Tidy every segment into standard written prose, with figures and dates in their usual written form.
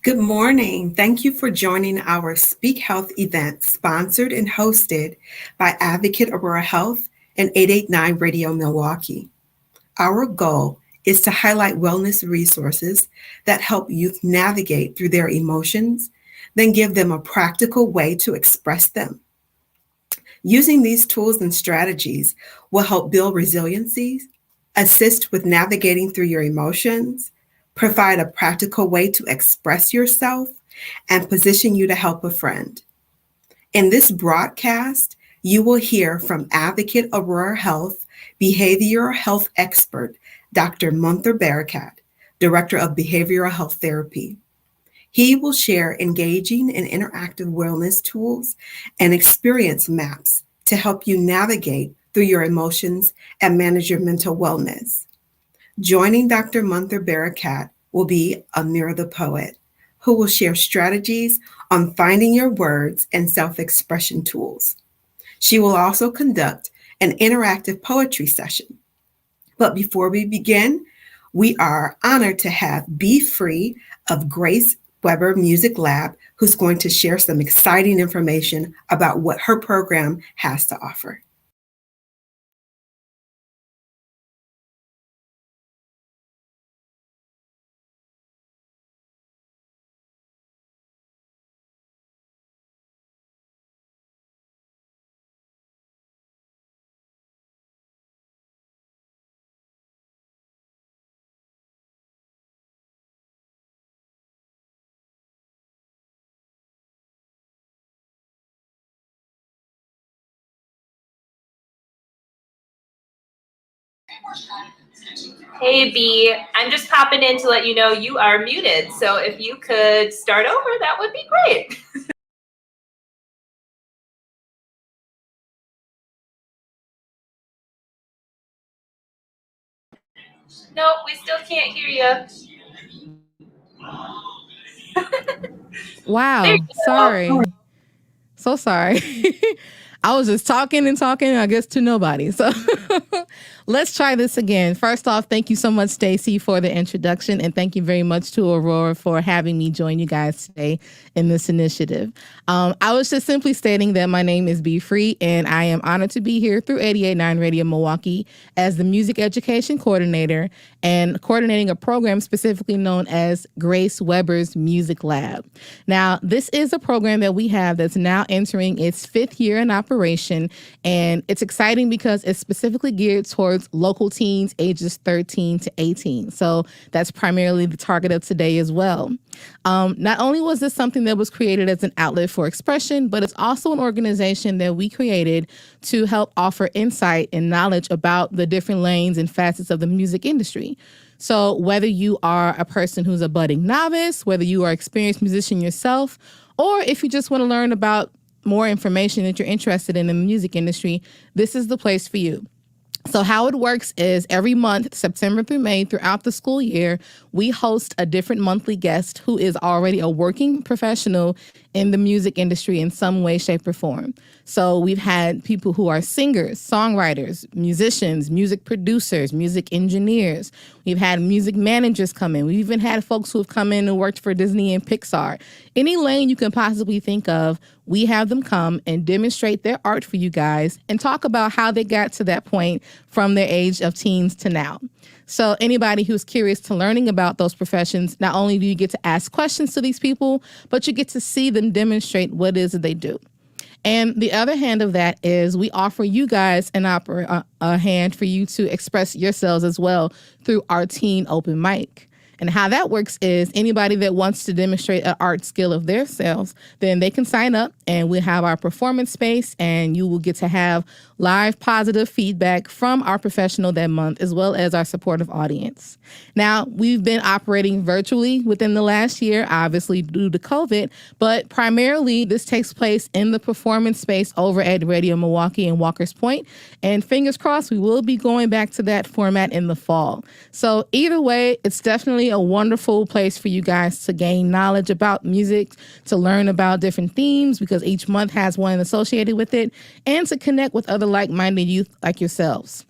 Good morning. Thank you for joining our Speak Health event sponsored and hosted by Advocate Aurora Health and 889 Radio Milwaukee. Our goal is to highlight wellness resources that help youth navigate through their emotions, then give them a practical way to express them. Using these tools and strategies will help build resiliency, assist with navigating through your emotions, provide a practical way to express yourself, and position you to help a friend. In this broadcast, you will hear from Advocate Aurora Health behavioral health expert, Dr. Munther Barakat, Director of Behavioral Health Therapy. He will share engaging and interactive wellness tools and experience maps to help you navigate through your emotions and manage your mental wellness. Joining Dr. Munther Barakat will be Amira the Poet, who will share strategies on finding your words and self-expression tools. She will also conduct an interactive poetry session. But before we begin, we are honored to have Be Free of Grace Weber Music Lab, who's going to share some exciting information about what her program has to offer. Hey B, I'm just popping in to let you know you are muted. So if you could start over, that would be great. Nope, we still can't hear you. Wow, sorry. So sorry. I was just talking, I guess, to nobody. So let's try this again. First off, thank you so much, Stacy, for the introduction. And thank you very much to Aurora for having me join you guys today in this initiative. I was just simply stating that my name is Be Free, and I am honored to be here through 889 Radio Milwaukee as the music education coordinator and coordinating a program specifically known as Grace Weber's Music Lab. Now, this is a program that we have that's now entering its 5th year in operation, and it's exciting because it's specifically geared towards local teens ages 13 to 18. So that's primarily the target of today as well. Not only was this something that was created as an outlet for expression, but it's also an organization that we created to help offer insight and knowledge about the different lanes and facets of the music industry. So whether you are a person who's a budding novice, whether you are an experienced musician yourself, or if you just want to learn about more information that you're interested in the music industry, this is the place for you. So how it works is every month, September through May, throughout the school year, we host a different monthly guest who is already a working professional in the music industry in some way, shape, or form. So we've had people who are singers, songwriters, musicians, music producers, music engineers. We've had music managers come in. We've even had folks who have come in and worked for Disney and Pixar. Any lane you can possibly think of, we have them come and demonstrate their art for you guys and talk about how they got to that point from their age of teens to now. So anybody who's curious to learning about those professions, not only do you get to ask questions to these people, but you get to see them demonstrate what it is that they do. And the other hand of that is we offer you guys a hand for you to express yourselves as well through our teen open mic. And how that works is anybody that wants to demonstrate an art skill of themselves, then they can sign up and we'll have our performance space and you will get to have live positive feedback from our professional that month, as well as our supportive audience. Now, we've been operating virtually within the last year, obviously due to COVID, but primarily this takes place in the performance space over at Radio Milwaukee and Walker's Point. And fingers crossed, we will be going back to that format in the fall. So either way, it's definitely a wonderful place for you guys to gain knowledge about music, to learn about different themes, because each month has one associated with it, and to connect with other like-minded youth like yourselves.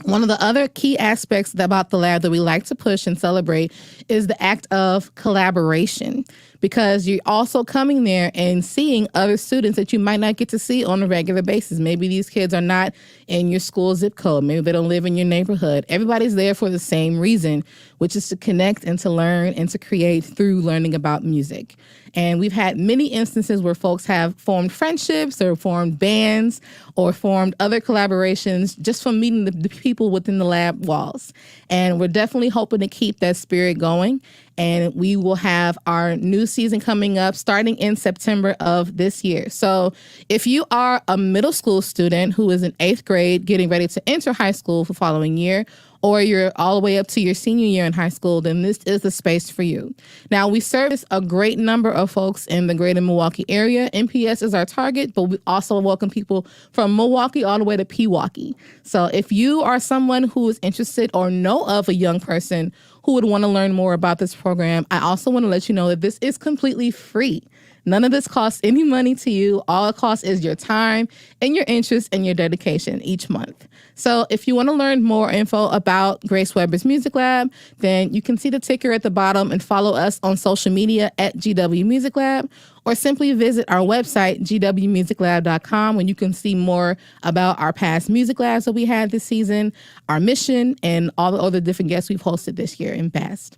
One of the other key aspects about the lab that we like to push and celebrate is the act of collaboration. because you're also coming there and seeing other students that you might not get to see on a regular basis. Maybe these kids are not in your school zip code. Maybe they don't live in your neighborhood. Everybody's there for the same reason, which is to connect and to learn and to create through learning about music. And we've had many instances where folks have formed friendships or formed bands or formed other collaborations just from meeting the people within the lab walls. And we're definitely hoping to keep that spirit going. And we will have our new season coming up starting in September of this year. So if you are a middle school student who is in 8th grade getting ready to enter high school for the following year, or you're all the way up to your senior year in high school, then this is the space for you. Now, we service a great number of folks in the greater Milwaukee area. MPS is our target, but we also welcome people from Milwaukee all the way to Pewaukee. So if you are someone who is interested or know of a young person who would want to learn more about this program, I also want to let you know that this is completely free. None of this costs any money to you. All it costs is your time and your interest and your dedication each month. So if you want to learn more info about Grace Weber's Music Lab, then you can see the ticker at the bottom and follow us on social media at GW Music Lab, or simply visit our website, gwmusiclab.com, when you can see more about our past music labs that we had this season, our mission, and all the other different guests we've hosted this year and past.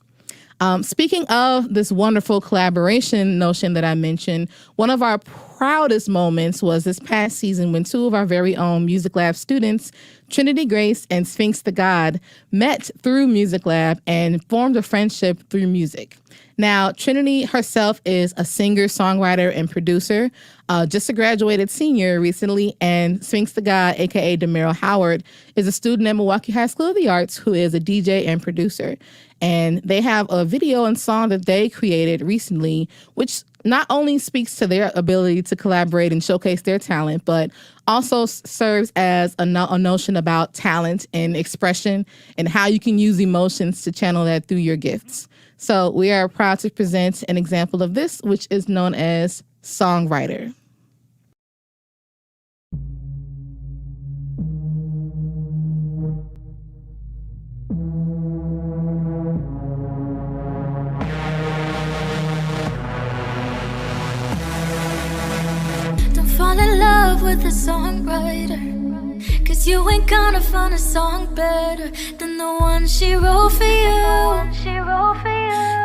Speaking of this wonderful collaboration notion that I mentioned, one of our proudest moments was this past season when two of our very own Music Lab students, Trinity Grace and Sphinx the God, met through Music Lab and formed a friendship through music. Now, Trinity herself is a singer, songwriter, and producer, just a graduated senior recently, and Sphinx the God, aka Demero Howard, is a student at Milwaukee High School of the Arts who is a DJ and producer. And they have a video and song that they created recently, which not only speaks to their ability to collaborate and showcase their talent, but also serves as a notion about talent and expression and how you can use emotions to channel that through your gifts. So we are proud to present an example of this, which is known as Songwriter. Fall in love with a songwriter, 'cause you ain't gonna find a song better than the one she wrote for you.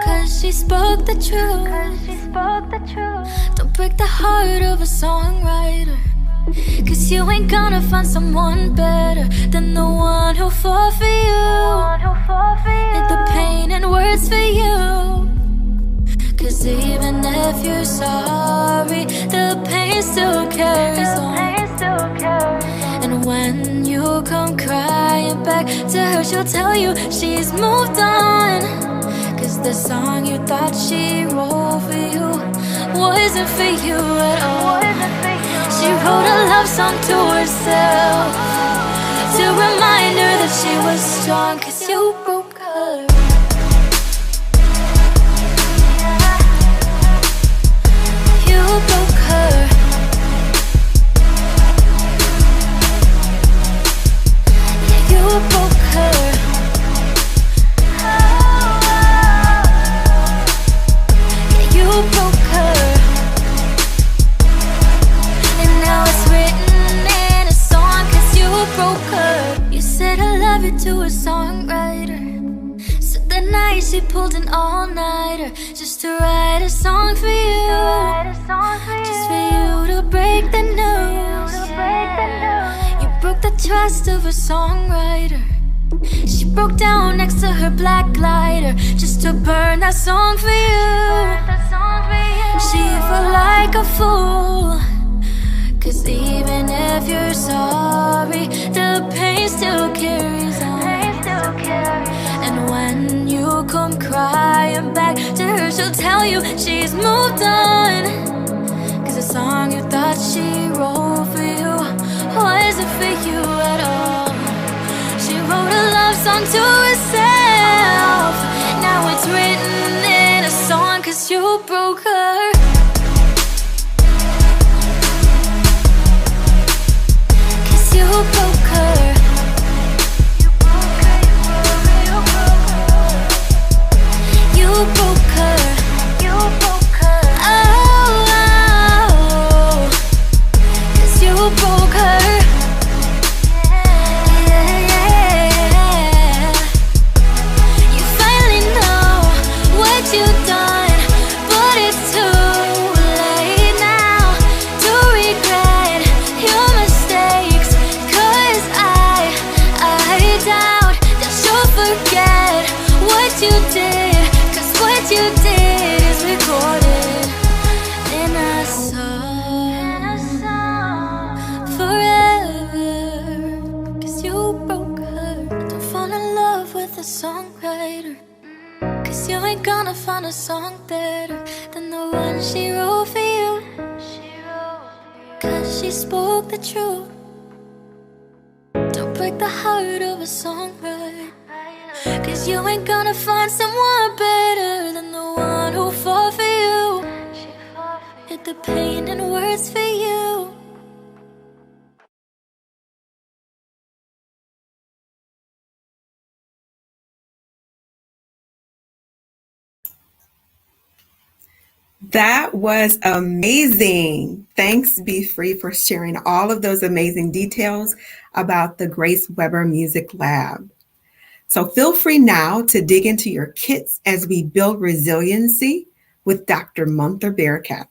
'Cause she spoke the truth. Don't break the heart of a songwriter, 'cause you ain't gonna find someone better than the one who fought for you. Did the pain and words for you. 'Cause even if you're sorry, the pain still carries on. And when you come crying back to her, she'll tell you she's moved on. 'Cause the song you thought she wrote for you wasn't for you at all. She wrote a love song to herself to remind her that she was strong, 'cause you broke her. You broke her. Yeah, you broke her. Yeah, you broke her. And now it's written in a song, 'cause you broke her. You said I love you to a songwriter. So the night she pulled an all-nighter just to write a song for you. Just for you to break the news. You broke the trust of a songwriter. She broke down next to her black lighter just to burn that song for you. She felt like a fool, 'cause even if you're sorry, the pain still carries on. And when you come crying back to her, she'll tell you she's moved on. 'Cause the song you thought she wrote for you wasn't for you at all. She wrote a love song to herself. Now it's written in a song, 'cause you broke her. 'Cause you broke her. You broke her. You broke her. you did is recorded in a song forever. Cause you broke her. Don't fall in love with a songwriter, cause you ain't gonna find a song better than the one she wrote for you. Cause she spoke the truth. Don't break the heart of a songwriter, cause you ain't gonna find someone better than the one who fought for you. Hid the pain in words for you. That was amazing. Thanks, Be Free, for sharing all of those amazing details about the Grace Weber Music Lab. So feel free now to dig into your kits as we build resiliency with Dr. Munther Bearcat.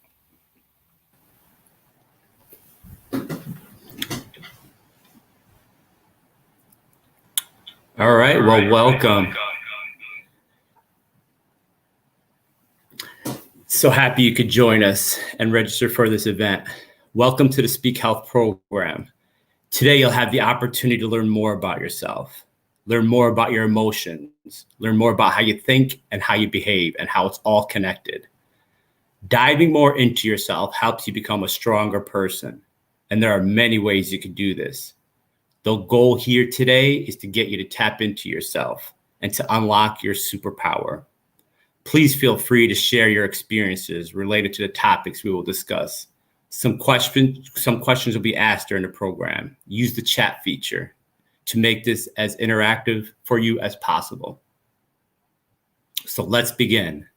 All right, well, welcome. So happy you could join us and register for this event. Welcome to the Speak Health program. Today, you'll have the opportunity to learn more about yourself, learn more about your emotions, learn more about how you think and how you behave and how it's all connected. Diving more into yourself helps you become a stronger person, and there are many ways you can do this. The goal here today is to get you to tap into yourself and to unlock your superpower. Please feel free to share your experiences related to the topics we will discuss. Some questions will be asked during the program. Use the chat feature to make this as interactive for you as possible. So let's begin.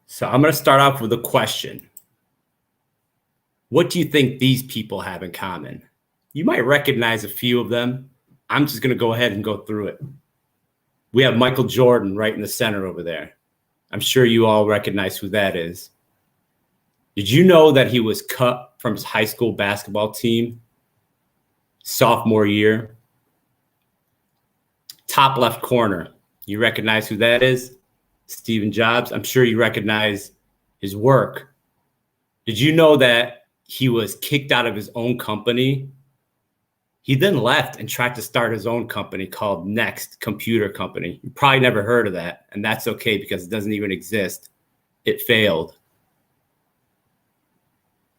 So I'm going to start off with a question. What do you think these people have in common? You might recognize a few of them. I'm just going to go ahead and go through it. We have Michael Jordan right in the center over there. I'm sure you all recognize who that is. Did you know that he was cut from his high school basketball team sophomore year? Top left corner. You recognize who that is? Steve Jobs. I'm sure you recognize his work. Did you know that he was kicked out of his own company? He then left and tried to start his own company called Next Computer Company. You probably never heard of that, and that's okay because it doesn't even exist. It failed.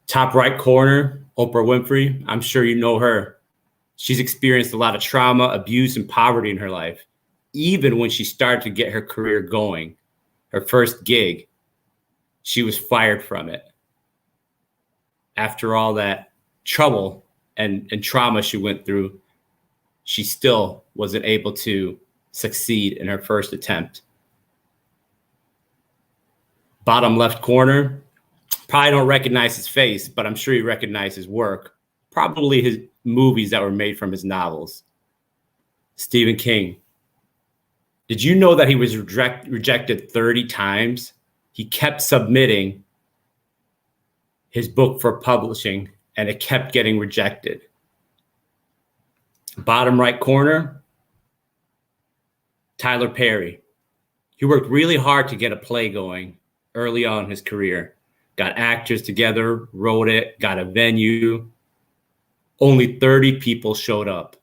Top right corner, Oprah Winfrey. I'm sure you know her. She's experienced a lot of trauma, abuse, and poverty in her life. Even when she started to get her career going, her first gig, she was fired from it. After all that trouble and trauma she went through, she still wasn't able to succeed in her first attempt. Bottom left corner, probably don't recognize his face, but I'm sure you recognize his work. Probably his movies that were made from his novels. Stephen King. Did you know that he was rejected 30 times? He kept submitting his book for publishing, and it kept getting rejected. Bottom right corner, Tyler Perry. He worked really hard to get a play going early on in his career. Got actors together, wrote it, got a venue. Only 30 people showed up.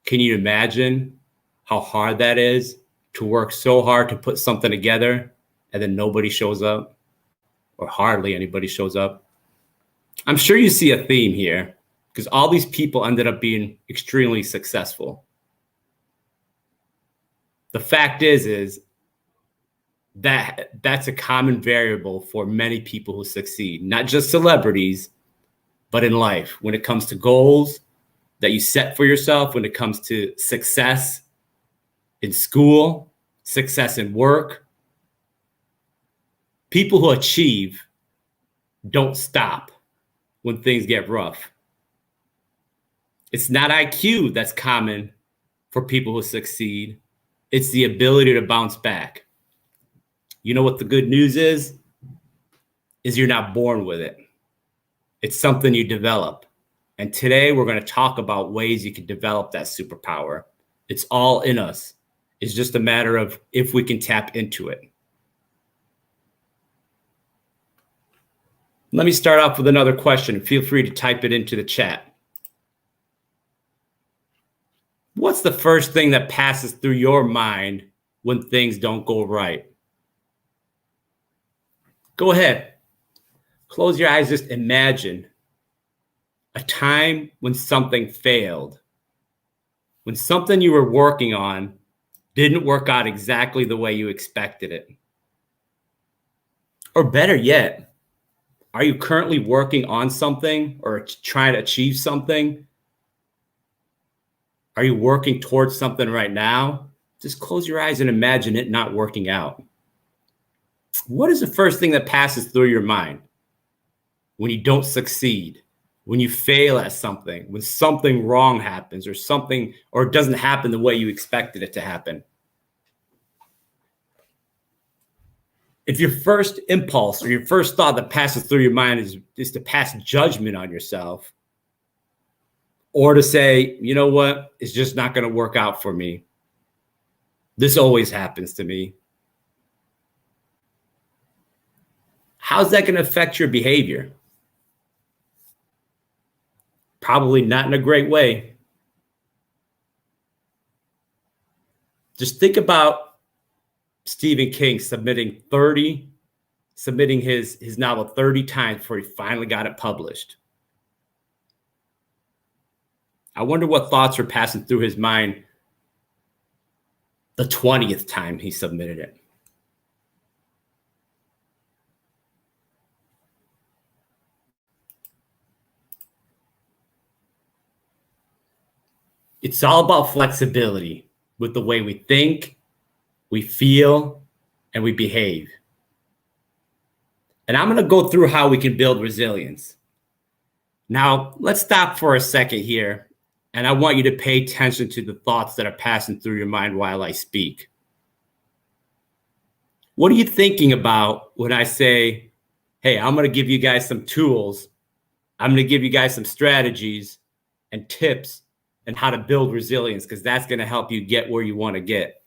Can you imagine how hard that is to work so hard to put something together and then nobody shows up, or hardly anybody shows up? I'm sure you see a theme here because all these people ended up being extremely successful. The fact is that that's a common variable for many people who succeed, not just celebrities, but in life. When it comes to goals that you set for yourself, when it comes to success in school, success in work, people who achieve don't stop when things get rough. It's not IQ that's common for people who succeed. It's the ability to bounce back. You know what the good news is? Is you're not born with it. It's something you develop. And today we're going to talk about ways you can develop that superpower. It's all in us. It's just a matter of if we can tap into it. Let me start off with another question. Feel free to type it into the chat. What's the first thing that passes through your mind when things don't go right? Go ahead. Close your eyes. Just imagine a time when something failed, when something you were working on didn't work out exactly the way you expected it. Or better yet, are you currently working on something or trying to achieve something? Are you working towards something right now? Just close your eyes and imagine it not working out. What is the first thing that passes through your mind when you don't succeed, when you fail at something, when something wrong happens or it doesn't happen the way you expected it to happen? If your first impulse or your first thought that passes through your mind is to pass judgment on yourself, or to say, you know what, it's just not going to work out for me. This always happens to me. How's that going to affect your behavior? Probably not in a great way. Just think about Stephen King submitting his novel 30 times before he finally got it published. I wonder what thoughts were passing through his mind the 20th time he submitted it. It's all about flexibility with the way we think, we feel, and we behave. And I'm going to go through how we can build resilience. Now, let's stop for a second here. And I want you to pay attention to the thoughts that are passing through your mind while I speak. What are you thinking about when I say, hey, I'm going to give you guys some tools. I'm going to give you guys some strategies and tips and how to build resilience, because that's going to help you get where you want to get,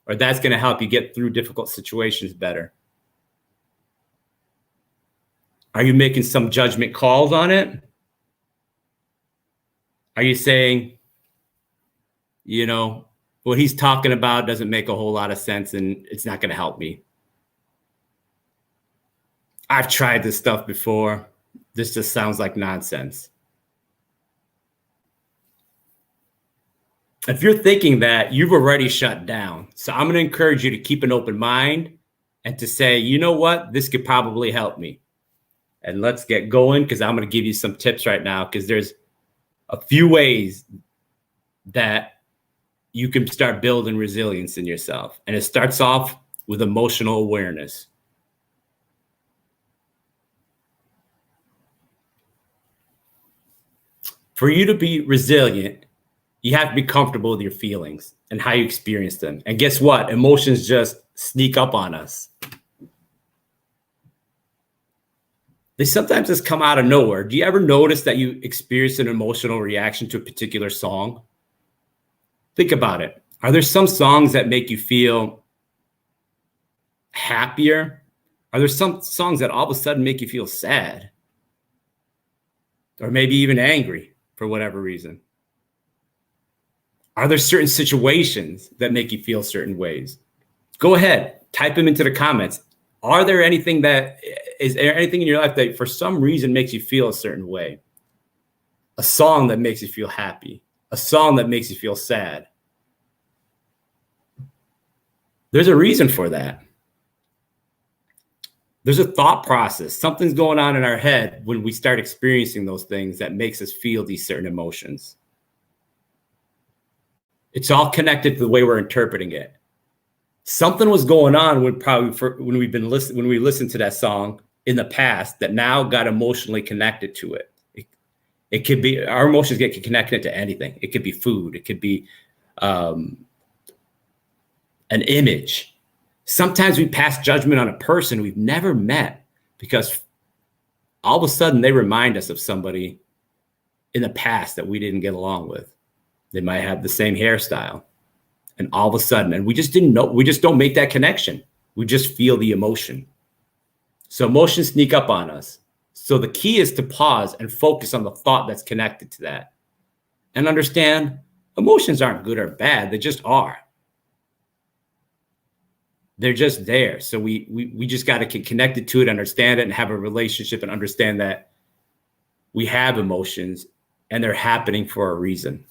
or that's going to help you get through difficult situations better. Are you making some judgment calls on it? Are you saying, you know, what he's talking about doesn't make a whole lot of sense and it's not going to help me? I've tried this stuff before. This just sounds like nonsense. If you're thinking that, you've already shut down. So I'm going to encourage you to keep an open mind and to say, you know what, this could probably help me. And let's get going, because I'm going to give you some tips right now, because there's a few ways that you can start building resilience in yourself. And it starts off with emotional awareness. For you to be resilient, you have to be comfortable with your feelings and how you experience them. And guess what? Emotions just sneak up on us. They sometimes just come out of nowhere. Do you ever notice that you experience an emotional reaction to a particular song? Think about it. Are there some songs that make you feel happier? Are there some songs that all of a sudden make you feel sad? Or maybe even angry for whatever reason? Are there certain situations that make you feel certain ways? Go ahead, type them into the comments. Is there anything in your life that for some reason makes you feel a certain way? A song that makes you feel happy, a song that makes you feel sad. There's a reason for that. There's a thought process. Something's going on in our head when we start experiencing those things that makes us feel these certain emotions. It's all connected to the way we're interpreting it. Something was going on when we listened to that song in the past that now got emotionally connected to it. It could be, our emotions get connected to anything. It could be food. It could be an image. Sometimes we pass judgment on a person we've never met because all of a sudden they remind us of somebody in the past that we didn't get along with. They might have the same hairstyle. And all of a sudden, and we just didn't know, we just don't make that connection. We just feel the emotion. So emotions sneak up on us. So the key is to pause and focus on the thought that's connected to that. And understand emotions aren't good or bad. They just are. They're just there. So we just got to get connected to it, understand it, and have a relationship and understand that we have emotions and they're happening for a reason.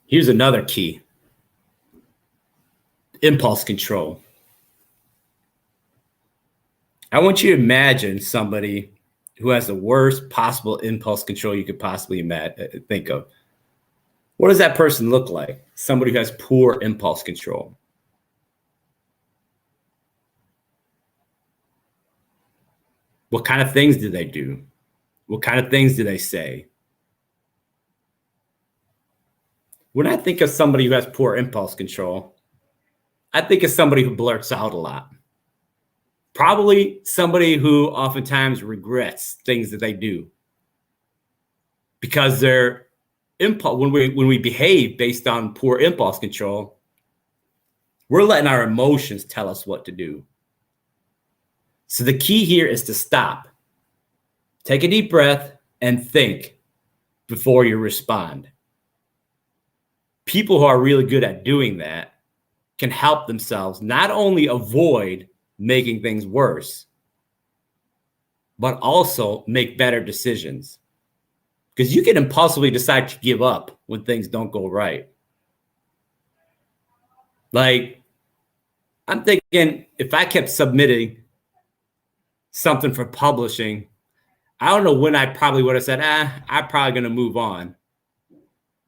Here's another key. Impulse control. I want you to imagine somebody who has the worst possible impulse control you could possibly think of. What does that person look like? Somebody who has poor impulse control. What kind of things do they do? What kind of things do they say? When I think of somebody who has poor impulse control, I think of somebody who blurts out a lot. Probably somebody who oftentimes regrets things that they do. Because their impulse, when we behave based on poor impulse control, we're letting our emotions tell us what to do. So the key here is to stop. Take a deep breath and think before you respond. People who are really good at doing that can help themselves not only avoid making things worse, but also make better decisions. Because you can impulsively decide to give up when things don't go right. Like, I'm thinking if I kept submitting something for publishing, I don't know when I probably would have said, I'm probably going to move on.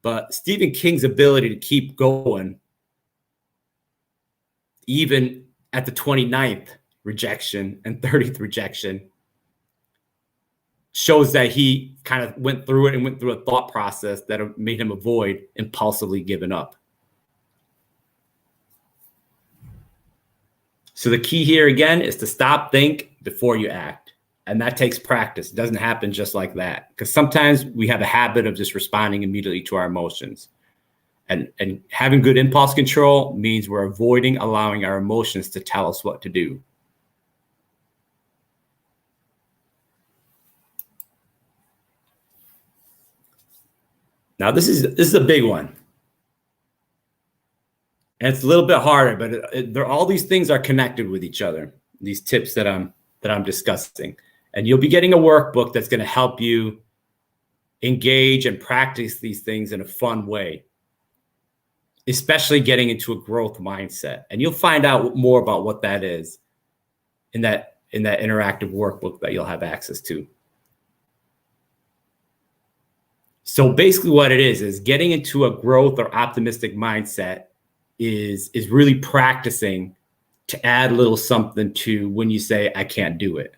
But Stephen King's ability to keep going, even at the 29th rejection and 30th rejection, shows that he kind of went through it and went through a thought process that made him avoid impulsively giving up. So the key here again is to stop, think before you act. And that takes practice. It doesn't happen just like that. Because sometimes we have a habit of just responding immediately to our emotions. And having good impulse control means we're avoiding allowing our emotions to tell us what to do. Now, this is a big one. And it's a little bit harder, but all these things are connected with each other. These tips that I'm discussing. And you'll be getting a workbook that's going to help you engage and practice these things in a fun way, especially getting into a growth mindset. And you'll find out more about what that is in that interactive workbook that you'll have access to. So basically what it is getting into a growth or optimistic mindset is really practicing to add a little something to when you say, I can't do it.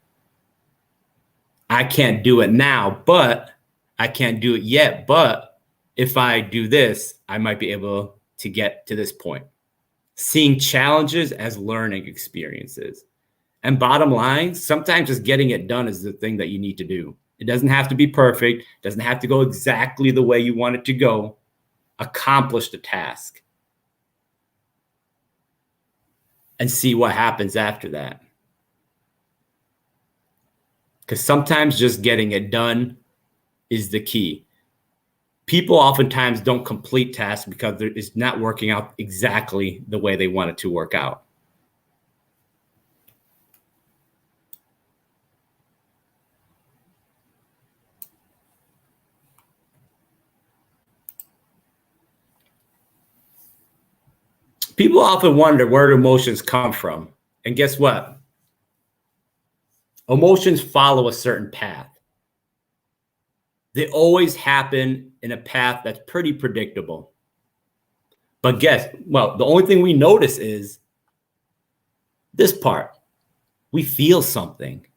I can't do it now, but I can't do it yet. But if I do this, I might be able to get to this point. Seeing challenges as learning experiences. And bottom line, sometimes just getting it done is the thing that you need to do. It doesn't have to be perfect. It doesn't have to go exactly the way you want it to go. Accomplish the task. And see what happens after that. Because sometimes just getting it done is the key. People oftentimes don't complete tasks because it's not working out exactly the way they want it to work out. People often wonder where emotions come from. And guess what? Emotions follow a certain path. They always happen in a path that's pretty predictable. But the only thing we notice is this part. we feel something.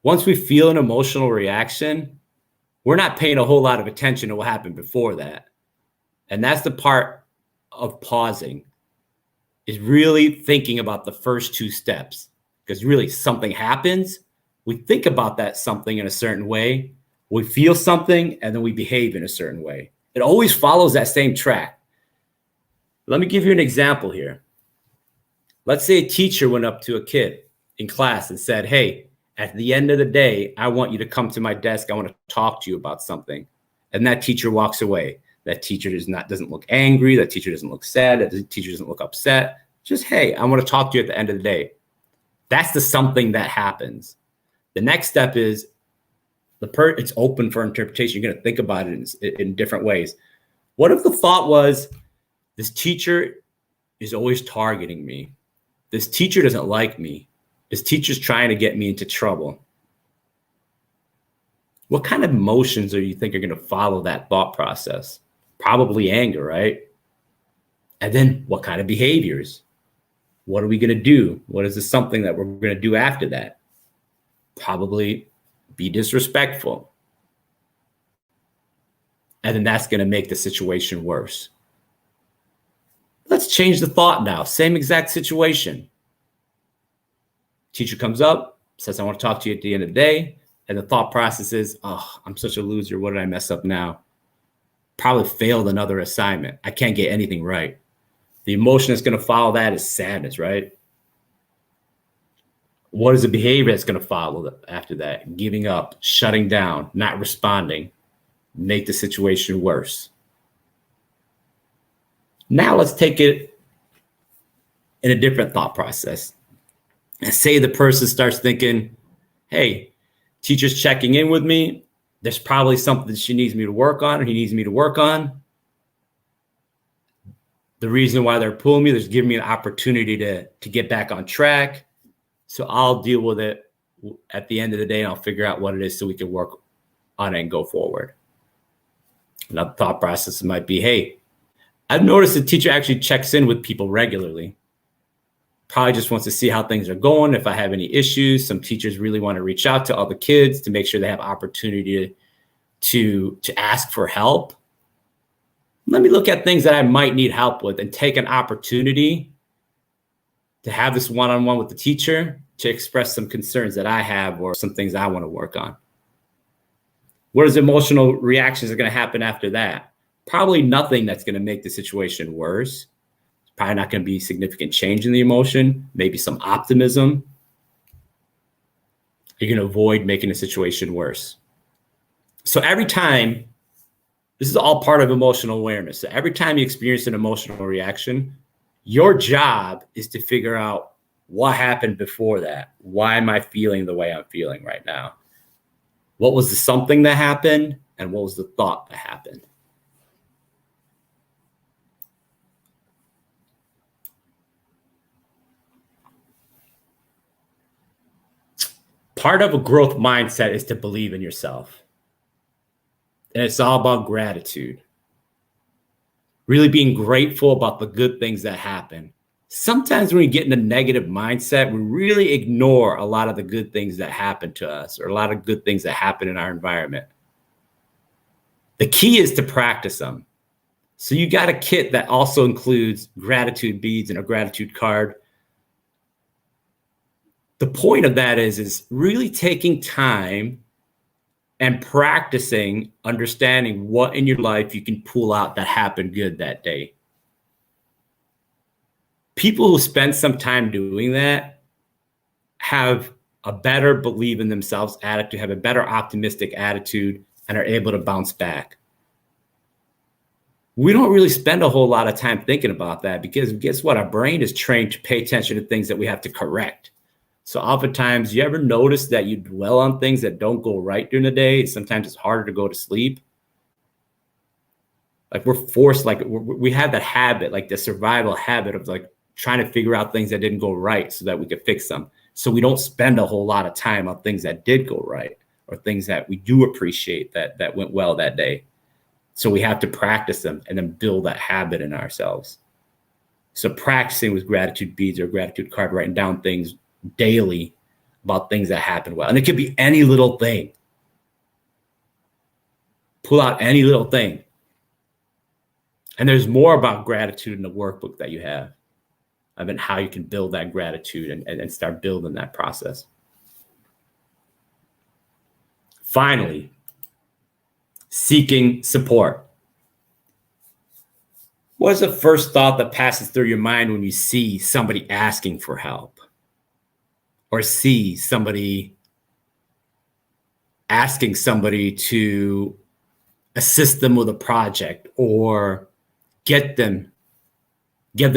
Once we feel an emotional reaction, we're not paying a whole lot of attention to what happened before that. And that's the part of pausing, is really thinking about the first two steps. Because really something happens, we think about that something in a certain way, we feel something, and then we behave in a certain way. It always follows that same track. Let me give you an example here. Let's say a teacher went up to a kid in class and said, hey, at the end of the day, I want you to come to my desk. I want to talk to you about something. And that teacher walks away. That teacher doesn't look angry. That teacher doesn't look sad. That teacher doesn't look upset. Just, hey, I want to talk to you at the end of the day. That's the something that happens. The next step is it's open for interpretation. You're going to think about it in different ways. What if the thought was, this teacher is always targeting me. This teacher doesn't like me. This teacher's trying to get me into trouble. What kind of emotions do you think are going to follow that thought process? Probably anger, right? And then what kind of behaviors? What are we going to do? What is this something that we're going to do after that? Probably be disrespectful. And then that's going to make the situation worse. Let's change the thought now. Same exact situation. Teacher comes up, says, I want to talk to you at the end of the day. And the thought process is, oh, I'm such a loser. What did I mess up now? Probably failed another assignment. I can't get anything right. The emotion that's going to follow that is sadness, right? What is the behavior that's going to follow after that? Giving up, shutting down, not responding, make the situation worse. Now let's take it in a different thought process. And say the person starts thinking, hey, teacher's checking in with me. There's probably something she needs me to work on, or he needs me to work on. The reason why they're pulling me, they're giving me an opportunity to get back on track. So I'll deal with it at the end of the day, and I'll figure out what it is so we can work on it and go forward. Another thought process might be, hey, I've noticed the teacher actually checks in with people regularly. Probably just wants to see how things are going, if I have any issues. Some teachers really want to reach out to other kids to make sure they have opportunity to ask for help. Let me look at things that I might need help with and take an opportunity to have this one-on-one with the teacher to express some concerns that I have or some things I want to work on. What is emotional reactions are going to happen after that? Probably nothing that's going to make the situation worse. It's probably not going to be significant change in the emotion, maybe some optimism. You're going to avoid making the situation worse. So every time, this is all part of emotional awareness. So every time you experience an emotional reaction, your job is to figure out what happened before that. Why am I feeling the way I'm feeling right now? What was the something that happened, and what was the thought that happened? Part of a growth mindset is to believe in yourself. And it's all about gratitude. Really being grateful about the good things that happen. Sometimes when we get in a negative mindset, we really ignore a lot of the good things that happen to us, or a lot of good things that happen in our environment. The key is to practice them. So you got a kit that also includes gratitude beads and a gratitude card. The point of that is really taking time and practicing understanding what in your life you can pull out that happened good that day. People who spend some time doing that have a better believe in themselves attitude, have a better optimistic attitude, and are able to bounce back. We don't really spend a whole lot of time thinking about that, because guess what? Our brain is trained to pay attention to things that we have to correct. So oftentimes, you ever notice that you dwell on things that don't go right during the day? Sometimes it's harder to go to sleep. Like we're forced, like we have that habit, like the survival habit of like trying to figure out things that didn't go right so that we could fix them. So we don't spend a whole lot of time on things that did go right, or things that we do appreciate that went well that day. So we have to practice them and then build that habit in ourselves. So practicing with gratitude beads or gratitude card, writing down things daily about things that happen well. And it could be any little thing. Pull out any little thing. And there's more about gratitude in the workbook that you have, and how you can build that gratitude and start building that process. Finally, seeking support. What is the first thought that passes through your mind when you see somebody asking for help, or see somebody asking somebody to assist them with a project, or give them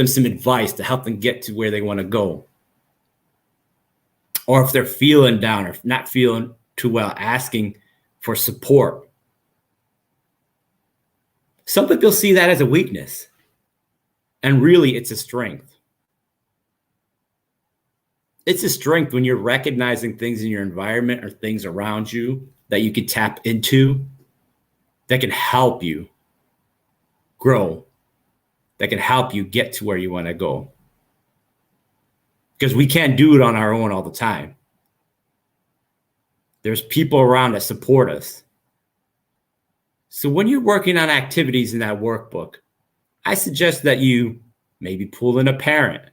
some advice to help them get to where they want to go? Or if they're feeling down or not feeling too well, asking for support. Some people see that as a weakness, and really it's a strength. It's a strength when you're recognizing things in your environment or things around you that you can tap into, that can help you grow, that can help you get to where you want to go. Because we can't do it on our own all the time. There's people around that support us. So when you're working on activities in that workbook, I suggest that you maybe pull in a parent,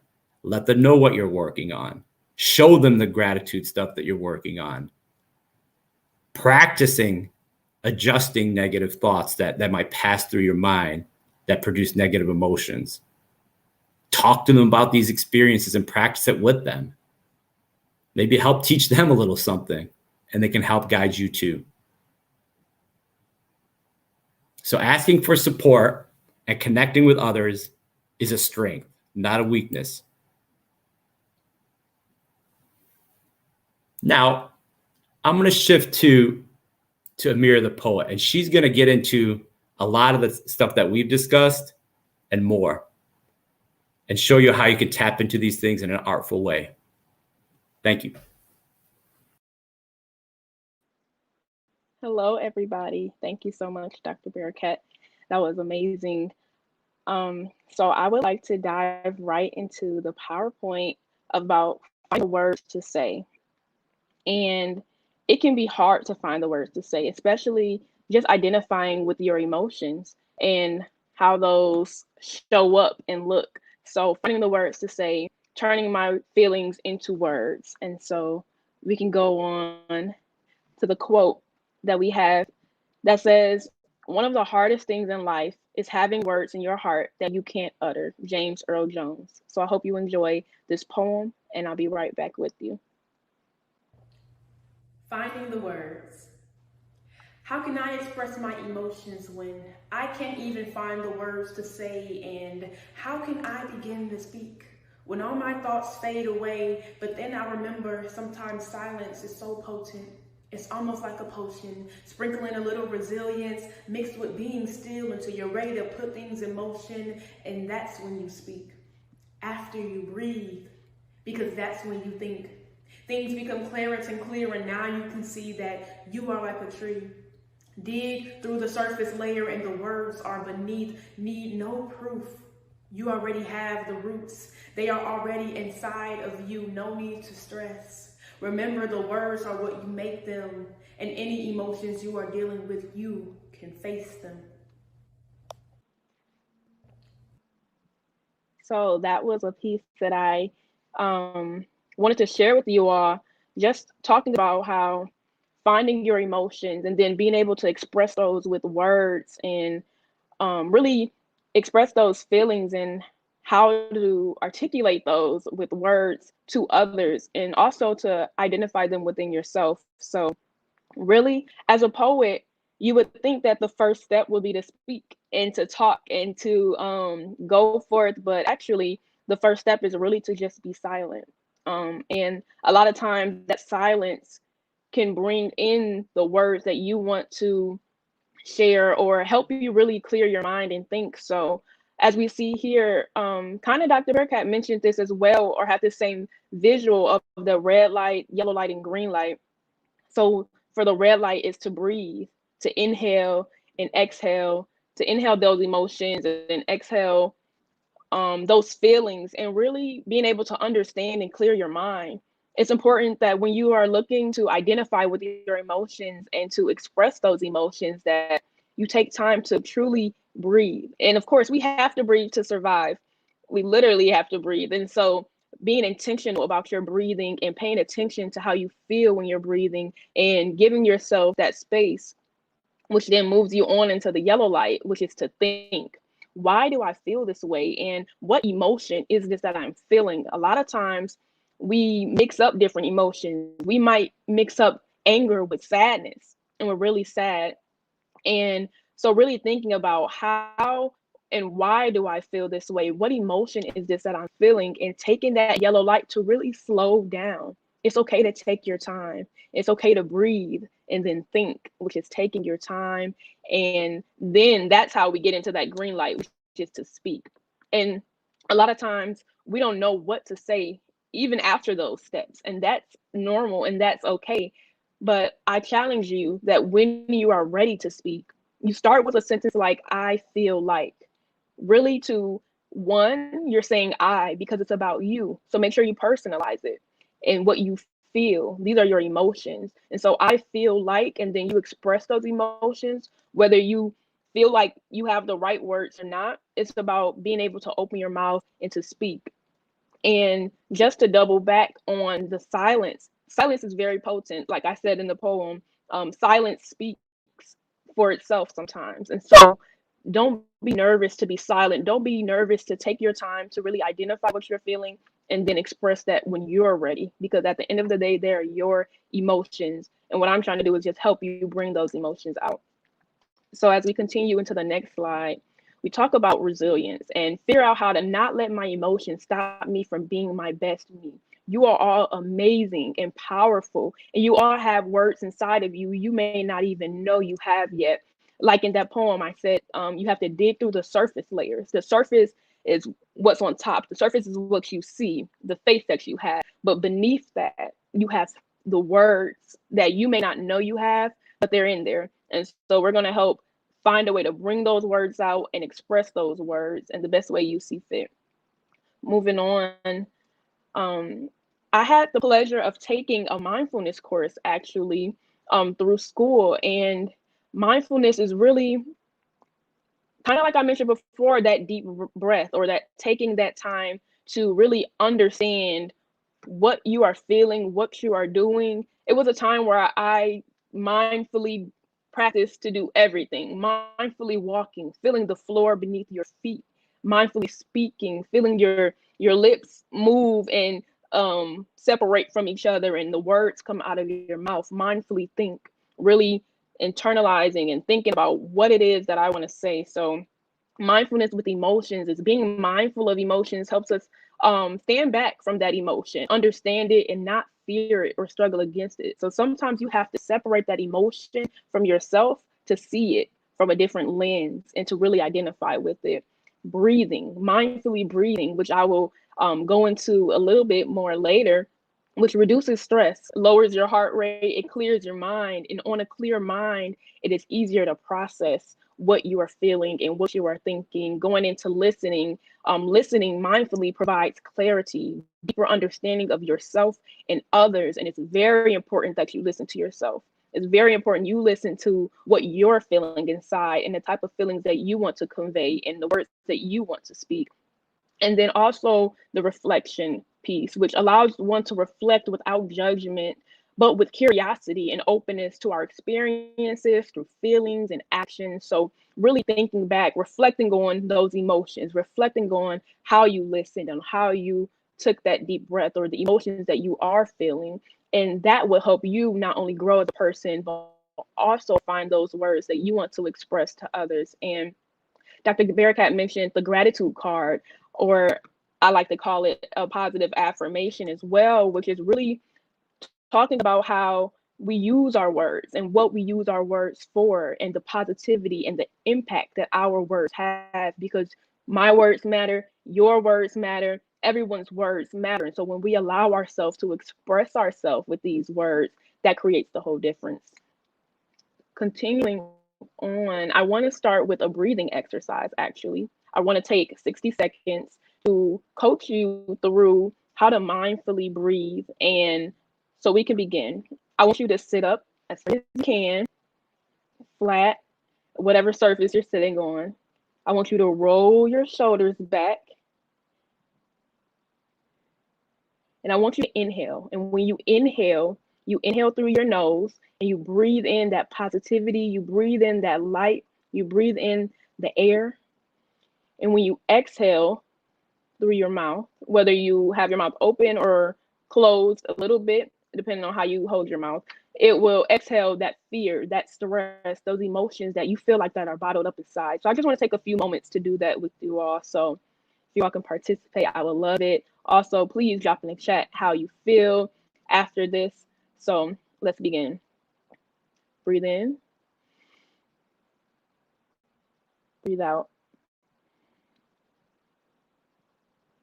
let them know what you're working on, show them the gratitude stuff that you're working on, practicing adjusting negative thoughts that might pass through your mind that produce negative emotions. Talk to them about these experiences and practice it with them. Maybe help teach them a little something, and they can help guide you too. So asking for support and connecting with others is a strength, not a weakness. Now, I'm going to shift to Amira the poet, and she's going to get into a lot of the stuff that we've discussed and more, and show you how you can tap into these things in an artful way. Thank you. Hello, everybody. Thank you so much, Dr. Bearcat. That was amazing. So I would like to dive right into the PowerPoint about finding the words to say. And it can be hard to find the words to say, especially just identifying with your emotions and how those show up and look. So finding the words to say, turning my feelings into words. And so we can go on to the quote that we have that says, "One of the hardest things in life is having words in your heart that you can't utter." James Earl Jones. So I hope you enjoy this poem, and I'll be right back with you. Finding the words. How can I express my emotions when I can't even find the words to say? And how can I begin to speak when all my thoughts fade away? But then I remember sometimes silence is so potent. It's almost like a potion, sprinkling a little resilience mixed with being still until you're ready to put things in motion. And that's when you speak. After you breathe, because that's when you think. Things become clearer and clearer, and now you can see that you are like a tree. Dig through the surface layer and the words are beneath. Need no proof. You already have the roots. They are already inside of you. No need to stress. Remember, the words are what you make them, and any emotions you are dealing with, you can face them. So that was a piece that I wanted to share with you all, just talking about how finding your emotions and then being able to express those with words and really express those feelings and how to articulate those with words to others, and also to identify them within yourself. So really, as a poet, you would think that the first step would be to speak and to talk and to go forth, but actually the first step is really to just be silent. And a lot of times that silence can bring in the words that you want to share or help you really clear your mind and think. So as we see here, kind of Dr. Bearcat mentioned this as well, or had the same visual of the red light, yellow light, and green light. So for the red light is to breathe, to inhale and exhale, to inhale those emotions and exhale those feelings, and really being able to understand and clear your mind. it's important that when you are looking to identify with your emotions and to express those emotions, that you take time to truly breathe. And of course, we have to breathe to survive. We literally have to breathe. And so being intentional about your breathing and paying attention to how you feel when you're breathing and giving yourself that space, which then moves you on into the yellow light, which is to think, why do I feel this way? And what emotion is this that I'm feeling? A lot of times we mix up different emotions. We might mix up anger with sadness, and we're really sad. And so really thinking about how and why do I feel this way? What emotion is this that I'm feeling? And taking that yellow light to really slow down. It's okay to take your time. It's okay to breathe and then think, which is taking your time. And then that's how we get into that green light, which is to speak. And a lot of times we don't know what to say even after those steps. And that's normal and that's okay. But I challenge you that when you are ready to speak, you start with a sentence like, I feel like. Really, to one, you're saying I because it's about you. So make sure you personalize it and what you feel. These are your emotions. And so I feel like, and then you express those emotions, whether you feel like you have the right words or not. It's about being able to open your mouth and to speak. And just to double back on the silence, silence is very potent. Like I said in the poem, silence speaks for itself sometimes. And so don't be nervous to be silent. Don't be nervous to take your time to really identify what you're feeling and then express that when you're ready. Because at the end of the day, they're your emotions. And what I'm trying to do is just help you bring those emotions out. So as we continue into the next slide, we talk about resilience and figure out how to not let my emotions stop me from being my best me. You are all amazing and powerful, and you all have words inside of you you may not even know you have yet. Like in that poem, I said, you have to dig through the surface layers. The surface is what's on top. The surface is what you see, the face that you have. But beneath that, you have the words that you may not know you have, but they're in there. And so we're going to help find a way to bring those words out and express those words in the best way you see fit. Moving on, I had the pleasure of taking a mindfulness course actually through school, and mindfulness is really kind of like I mentioned before, that deep breath or that taking that time to really understand what you are feeling, what you are doing. It was a time where I mindfully practiced to do everything, mindfully walking, feeling the floor beneath your feet, mindfully speaking, feeling your lips move and separate from each other and the words come out of your mouth, mindfully think, really internalizing and thinking about what it is that I want to say. So mindfulness with emotions is being mindful of emotions, helps us stand back from that emotion, understand it, and not fear it or struggle against it. So sometimes you have to separate that emotion from yourself to see it from a different lens and to really identify with it. Breathing, mindfully breathing, which I will go into a little bit more later, which reduces stress, lowers your heart rate, it clears your mind. And on a clear mind, it is easier to process what you are feeling and what you are thinking. Going into listening, listening mindfully provides clarity, deeper understanding of yourself and others. And it's very important that you listen to yourself. It's very important you listen to what you're feeling inside and the type of feelings that you want to convey and the words that you want to speak. And then also the reflection piece, which allows one to reflect without judgment, but with curiosity and openness to our experiences through feelings and actions. So really thinking back, reflecting on those emotions, reflecting on how you listened and how you took that deep breath or the emotions that you are feeling. And that will help you not only grow as a person, but also find those words that you want to express to others. And Dr. Barakat mentioned the gratitude card, or I like to call it a positive affirmation as well, which is really talking about how we use our words and what we use our words for and the positivity and the impact that our words have, because my words matter, your words matter, everyone's words matter. And so when we allow ourselves to express ourselves with these words, that creates the whole difference. Continuing on, I want to start with a breathing exercise actually. I want to take 60 seconds to coach you through how to mindfully breathe. And so we can begin. I want you to sit up as straight as you can, flat, whatever surface you're sitting on. I want you to roll your shoulders back. And I want you to inhale. And when you inhale through your nose and you breathe in that positivity, you breathe in that light, you breathe in the air. And when you exhale through your mouth, whether you have your mouth open or closed a little bit, depending on how you hold your mouth, it will exhale that fear, that stress, those emotions that you feel like that are bottled up inside. So I just want to take a few moments to do that with you all. So if you all can participate, I would love it. Also, please drop in the chat how you feel after this. So let's begin. Breathe in. Breathe out.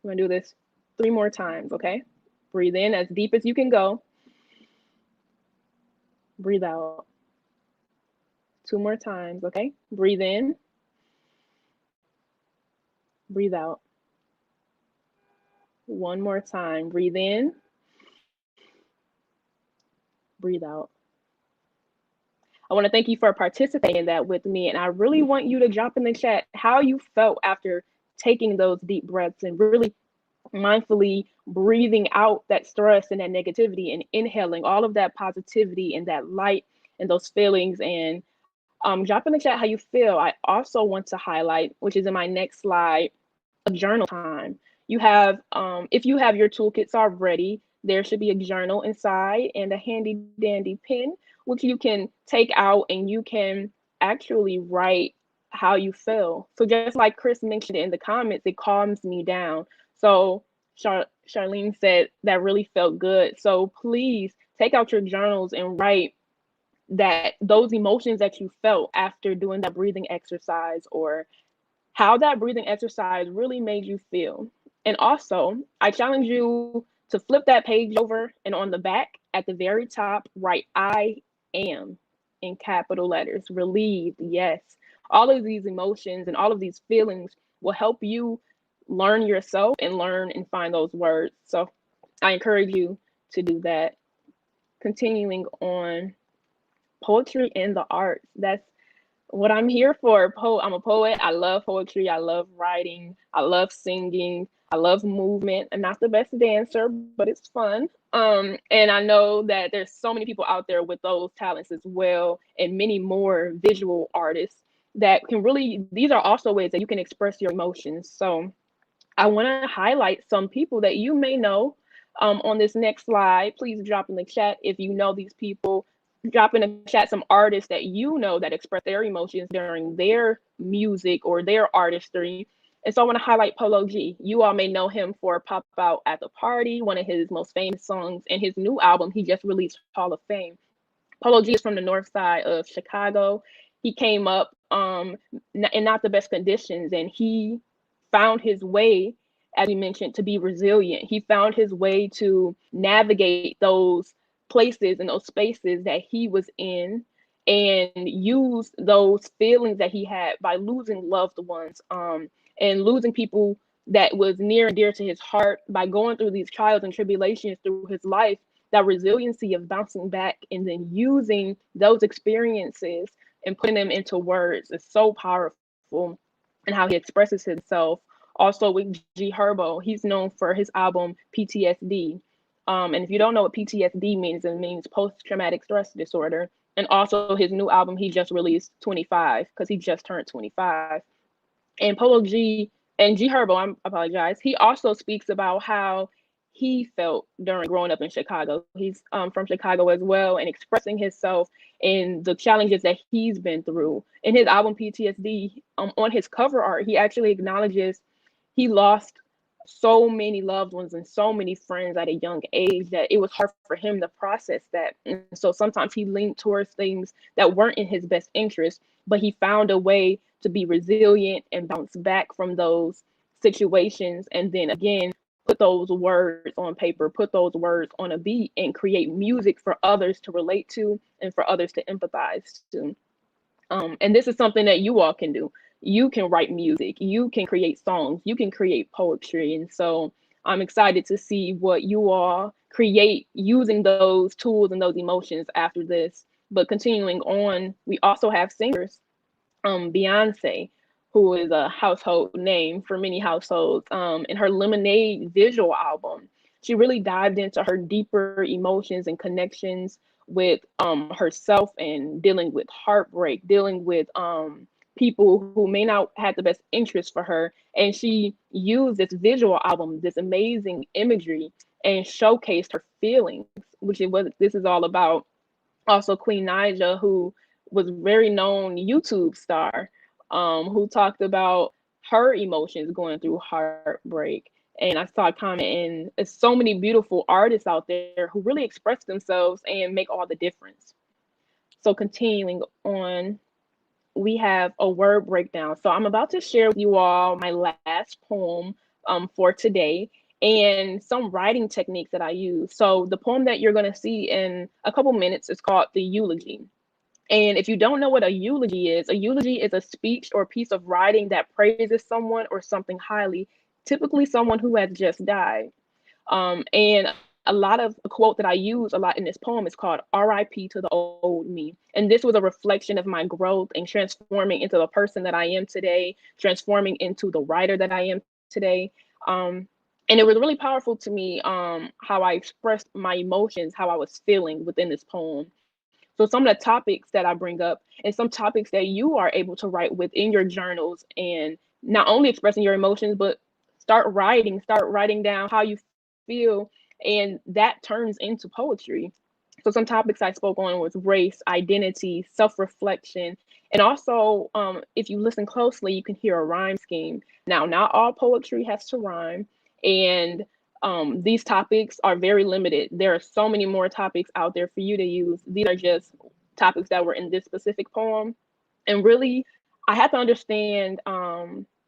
We're going to do this 3 more times, okay? Breathe in as deep as you can go. Breathe out. 2 more times, okay? Breathe in. Breathe out. 1 more time. Breathe in. Breathe out. I want to thank you for participating in that with me. And I really want you to drop in the chat how you felt after taking those deep breaths and really mindfully breathing out that stress and that negativity and inhaling all of that positivity and that light and those feelings. And drop in the chat how you feel. I also want to highlight, which is in my next slide, a journal time. You have, if you have your toolkits already, there should be a journal inside and a handy dandy pen, which you can take out and you can actually write how you feel. So just like Chris mentioned in the comments, it calms me down. So Charlene said that really felt good. So please take out your journals and write that those emotions that you felt after doing that breathing exercise, or how that breathing exercise really made you feel. And also, I challenge you to flip that page over, and on the back at the very top, write "I am" in capital letters. Relieved, yes. All of these emotions and all of these feelings will help you learn yourself and learn and find those words. So I encourage you to do that. Continuing on, poetry and the arts. That's what I'm here for. I'm a poet. I love poetry. I love writing. I love singing. I love movement. I'm not the best dancer, but it's fun. And I know that there's so many people out there with those talents as well, and many more visual artists that can really, these are also ways that you can express your emotions. So I want to highlight some people that you may know on this next slide. Please drop in the chat if you know these people. Drop in the chat some artists that you know that express their emotions during their music or their artistry. And so I want to highlight Polo G. You all may know him for Pop Out at the Party, one of his most famous songs, and his new album he just released, Hall of Fame. Polo G is from the north side of Chicago. He came up in not the best conditions, and he found his way, as you mentioned, to be resilient. He found his way to navigate those places and those spaces that he was in, and use those feelings that he had by losing loved ones and losing people that was near and dear to his heart, by going through these trials and tribulations through his life. That resiliency of bouncing back and then using those experiences and putting them into words is so powerful, and how he expresses himself. Also with G Herbo, he's known for his album PTSD. And if you don't know what PTSD means, it means post-traumatic stress disorder. And also his new album he just released, 25, because he just turned 25. And Polo G and G Herbo, I apologize, he also speaks about how he felt during growing up in Chicago. He's from Chicago as well, and expressing himself and the challenges that he's been through. In his album PTSD, on his cover art, he actually acknowledges he lost so many loved ones and so many friends at a young age that it was hard for him to process that. And so sometimes he leaned towards things that weren't in his best interest, but he found a way to be resilient and bounce back from those situations, and then again put those words on paper, put those words on a beat, and create music for others to relate to and for others to empathize to. And this is something that you all can do. You can write music, you can create songs, you can create poetry. And so I'm excited to see what you all create using those tools and those emotions after this. But continuing on, we also have singers, Beyonce, who is a household name for many households. In her Lemonade visual album, she really dived into her deeper emotions and connections with herself and dealing with heartbreak, dealing with people who may not have the best interest for her. And she used this visual album, this amazing imagery, and showcased her feelings, which is what this is all about. Also, Queen Naija, who was a very known YouTube star, who talked about her emotions going through heartbreak. And I saw a comment, and there's so many beautiful artists out there who really express themselves and make all the difference. So continuing on, we have a word breakdown. So I'm about to share with you all my last poem for today and some writing techniques that I use. So the poem that you're going to see in a couple minutes is called The Eulogy. And if you don't know what a eulogy is a speech or piece of writing that praises someone or something highly, typically someone who has just died. And a quote that I use a lot in this poem is called RIP to the old me. And this was a reflection of my growth and transforming into the person that I am today, transforming into the writer that I am today. And it was really powerful to me how I expressed my emotions, how I was feeling within this poem. So some of the topics that I bring up and some topics that you are able to write within your journals, and not only expressing your emotions, but start writing down how you feel, and that turns into poetry. So some topics I spoke on was race, identity, self-reflection, and also if you listen closely, you can hear a rhyme scheme. Now, not all poetry has to rhyme, and these topics are very limited. There are so many more topics out there for you to use. These are just topics that were in this specific poem. And really, I had to understand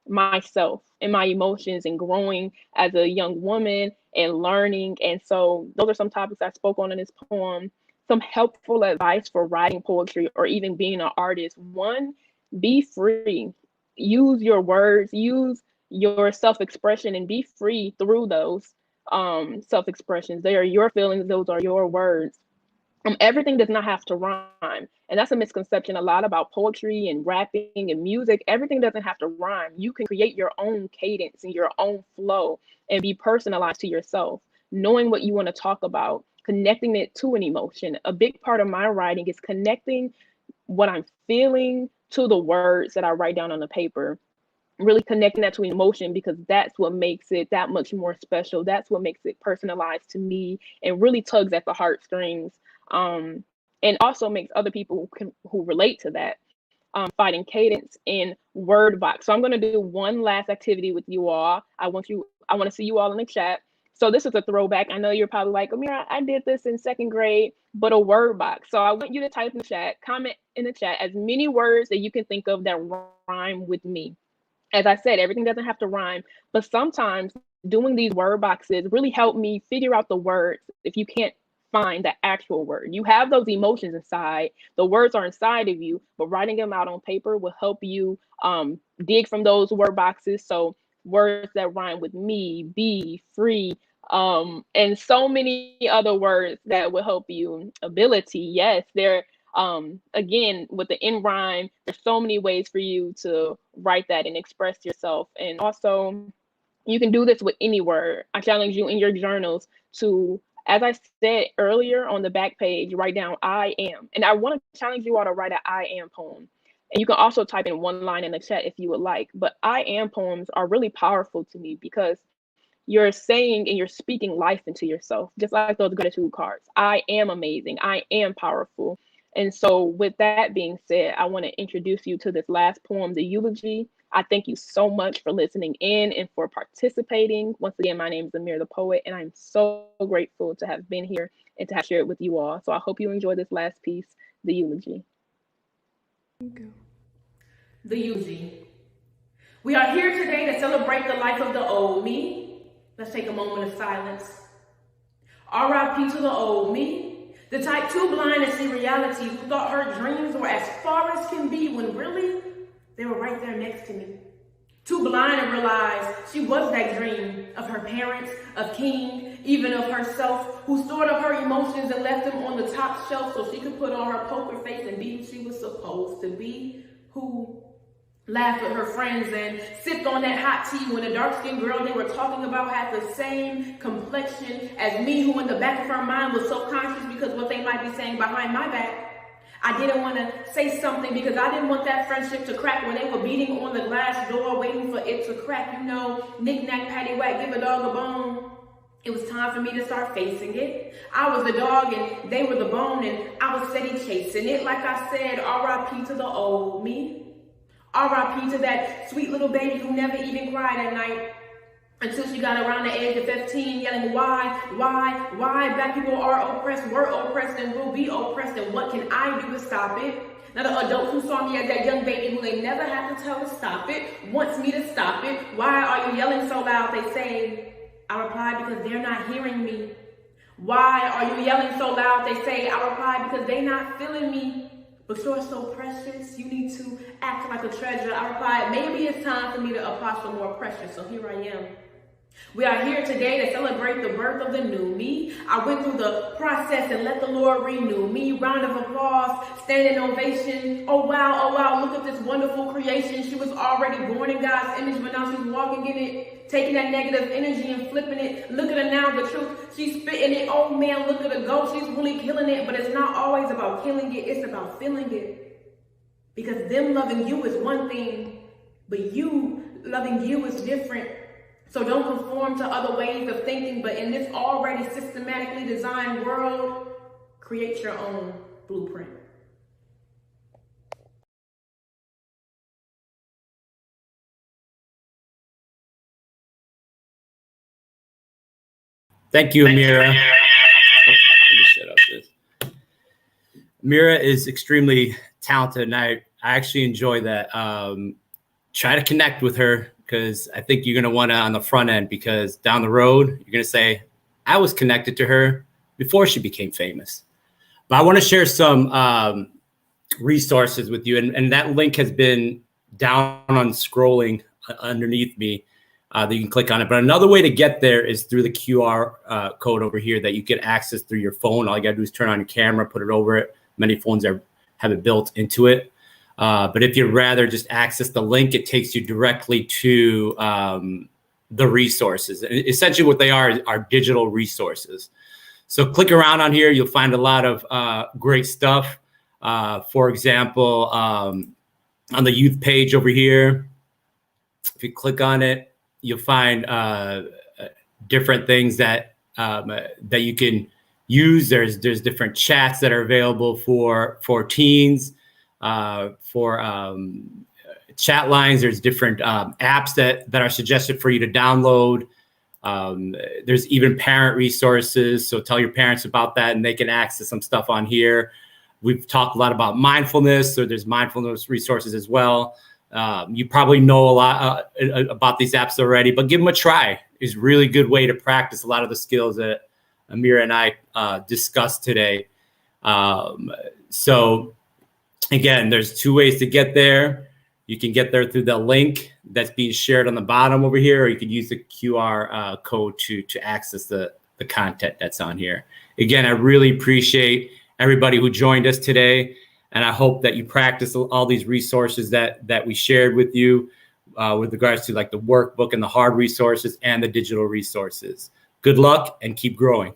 myself and my emotions and growing as a young woman and learning. And so those are some topics I spoke on in this poem. Some helpful advice for writing poetry or even being an artist. One, be free. Use your words, use your self-expression, and be free through those self-expressions. They are your feelings, those are your words. Everything does not have to rhyme. And that's a misconception a lot about poetry and rapping and music. Everything doesn't have to rhyme. You can create your own cadence and your own flow and be personalized to yourself, knowing what you want to talk about, connecting it to an emotion. A big part of my writing is connecting what I'm feeling to the words that I write down on the paper. Really connecting that to emotion, because that's what makes it that much more special. That's what makes it personalized to me and really tugs at the heartstrings, and also makes other people who relate to that finding cadence in word box. So I'm going to do one last activity with you all. I want to see you all in the chat. So this is a throwback. I know you're probably like, Amira, I did this in second grade, but a word box. So I want you to type in the chat, comment in the chat as many words that you can think of that rhyme with me. As I said, everything doesn't have to rhyme, but sometimes doing these word boxes really help me figure out the words if you can't find the actual word. You have those emotions inside, the words are inside of you, but writing them out on paper will help you dig from those word boxes. So words that rhyme with me, be, free, and so many other words that will help you. Ability, yes, they're again, with the in rhyme, there's so many ways for you to write that and express yourself. And also, you can do this with any word. I challenge you in your journals to, as I said earlier on the back page, write down I am. And I want to challenge you all to write an I am poem. And you can also type in one line in the chat if you would like. But I am poems are really powerful to me because you're saying and you're speaking life into yourself, just like those gratitude cards. I am amazing. I am powerful. And so with that being said, I want to introduce you to this last poem, The Eulogy. I thank you so much for listening in and for participating. Once again, my name is Amira the Poet, and I'm so grateful to have been here and to have shared with you all. So I hope you enjoy this last piece, The Eulogy. The Eulogy. We are here today to celebrate the life of the old me. Let's take a moment of silence. RIP to the old me. The type too blind to see reality, who thought her dreams were as far as can be when really they were right there next to me. Too blind to realize she was that dream of her parents, of King, even of herself, who stored up her emotions and left them on the top shelf so she could put on her poker face and be who she was supposed to be, who laughed with her friends and sipped on that hot tea when the dark-skinned girl they were talking about had the same complexion as me, who in the back of her mind was subconscious because what they might be saying behind my back. I didn't want to say something because I didn't want that friendship to crack when they were beating on the glass door waiting for it to crack. You know, knick-knack, paddywhack, give a dog a bone. It was time for me to start facing it. I was the dog and they were the bone, and I was steady chasing it. Like I said, R.I.P. to the old me. R.I.P. to that sweet little baby who never even cried at night until she got around the age of 15, yelling, why? Black people are oppressed, were oppressed, and will be oppressed, and what can I do to stop it? Now the adults who saw me as that young baby who they never had to tell to stop it, wants me to stop it. Why are you yelling so loud? They say. I reply, because they're not hearing me. Why are you yelling so loud? They say. I reply, because they're not feeling me. But you're so precious, you need to act like a treasure. I reply, maybe it's time for me to apply some more pressure, so here I am. We are here today to celebrate the birth of the new me. I went through the process and let the Lord renew me. Round of applause, standing ovation. Oh wow, look at this wonderful creation. She was already born in God's image, but now she's walking in it, taking that negative energy and flipping it. Look at her now, the truth, she's spitting it. Oh man, look at her go, she's really killing it. But it's not always about killing it, it's about feeling it. Because them loving you is one thing, but you loving you is different. So don't conform to other ways of thinking, but in this already systematically designed world, create your own blueprint. Thank you, Amira. Let me set up this. Amira is extremely talented, and I actually enjoy that. Try to connect with her, because I think you're going to want to on the front end, because down the road, you're going to say, I was connected to her before she became famous. But I want to share some resources with you. And that link has been down on scrolling underneath me that you can click on it. But another way to get there is through the QR code over here that you get access through your phone. All you got to do is turn on your camera, put it over it. Many phones have it built into it. But if you'd rather just access the link, it takes you directly to the resources. And essentially what they are digital resources. So click around on here, you'll find a lot of great stuff. For example, on the youth page over here, if you click on it, you'll find different things that you can use. There's different chats that are available for teens. For chat lines, there's different apps that are suggested for you to download. There's even parent resources, so tell your parents about that and they can access some stuff on here. We've talked a lot about mindfulness, so there's mindfulness resources as well. You probably know a lot about these apps already, but give them a try. It's a really good way to practice a lot of the skills that Amira and I discussed today. So again, there's two ways to get there. You can get there through the link that's being shared on the bottom over here, or you could use the QR code to access the content that's on here. Again, I really appreciate everybody who joined us today, and I hope that you practice all these resources that we shared with you with regards to like the workbook and the hard resources and the digital resources. Good luck and keep growing.